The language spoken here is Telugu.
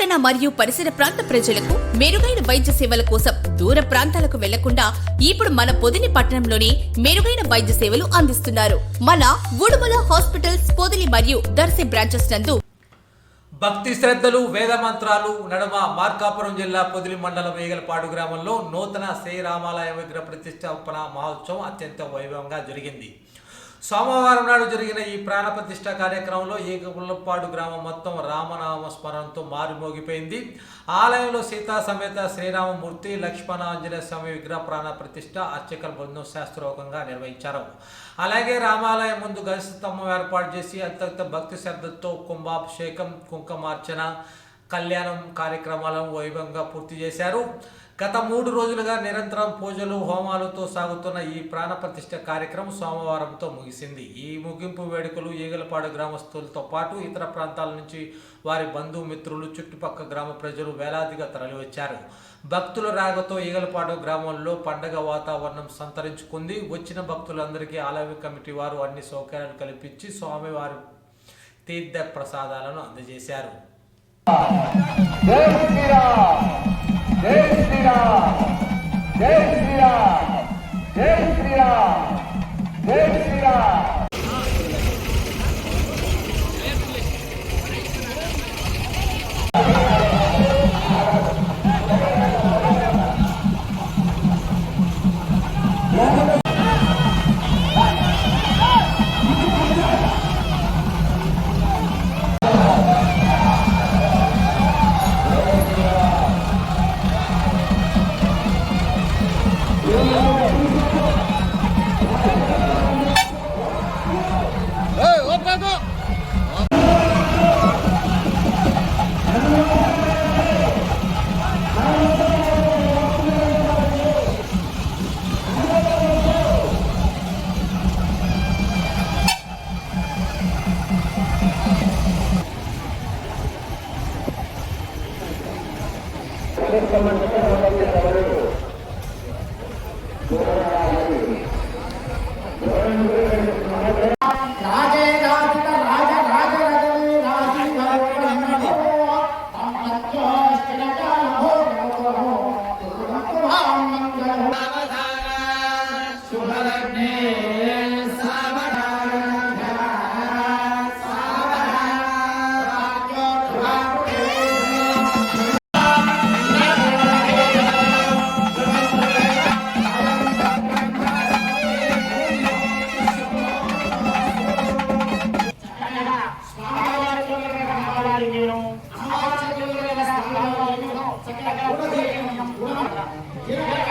తెలంగాణ మరియు పరిసర ప్రాంత ప్రజలకు మెరుగైన వైద్య సేవల కోసం దూర ప్రాంతాలకు వెళ్లకుండా ఇప్పుడు మన పొదిలి పట్టణంలోనే మెరుగైన వైద్య సేవలు అందిస్తున్నారు. మన ఉడుమల హాస్పిటల్స్ పొదిలి మరియు దర్శి బ్రాంచెస్ నందు భక్తి శ్రద్ధలు వేద మంత్రాలు నడుమ మార్కాపురం జిల్లా పొదిలి మండలం వేగలపాడు గ్రామంలో నూతన శ్రీరామాలయ విగ్రహ ప్రతిష్టాపన మహోత్సవం అత్యంత వైభవంగా జరిగింది. సోమవారం నాడు జరిగిన ఈ ప్రాణ ప్రతిష్ఠ కార్యక్రమంలో ఏకపుల్లపాడు గ్రామం మొత్తం రామనామ స్మరణతో మారుమోగిపోయింది. ఆలయంలో సీతా సమేత శ్రీరామమూర్తి, లక్ష్మణ ఆంజనేయ స్వామి విగ్రహ ప్రాణ ప్రతిష్ఠ అర్చకుల బృందం శాస్త్రోక్తంగా నిర్వహించారు. అలాగే రామాలయం ముందు గణేశ స్తంభం ఏర్పాటు చేసి అత్యంత భక్తి శ్రద్ధతో కుంభాభిషేకం, కుంకుమార్చన, కళ్యాణం కార్యక్రమాలను వైభవంగా పూర్తి చేశారు. గత 3 రోజులుగా నిరంతరం పూజలు హోమాలతో సాగుతున్న ఈ ప్రాణ ప్రతిష్ఠ కార్యక్రమం సోమవారంతో ముగిసింది. ఈ ముగింపు వేడుకలు ఈగలపాడు గ్రామస్తులతో పాటు ఇతర ప్రాంతాల నుంచి వారి బంధుమిత్రులు, చుట్టుపక్కల గ్రామ ప్రజలు వేలాదిగా తరలివచ్చారు. భక్తుల రాకతో ఈగలపాడు గ్రామంలో పండగ వాతావరణం సంతరించుకుంది. వచ్చిన భక్తులందరికీ ఆలయ కమిటీ వారు అన్ని సౌకర్యాలు కల్పించి స్వామివారి తీర్థ ప్రసాదాలను అందజేశారు. జై శ్రీరామ్, జై శ్రీరామ్, జై శ్రీరామ్, జై శ్రీరామ్. Yeah.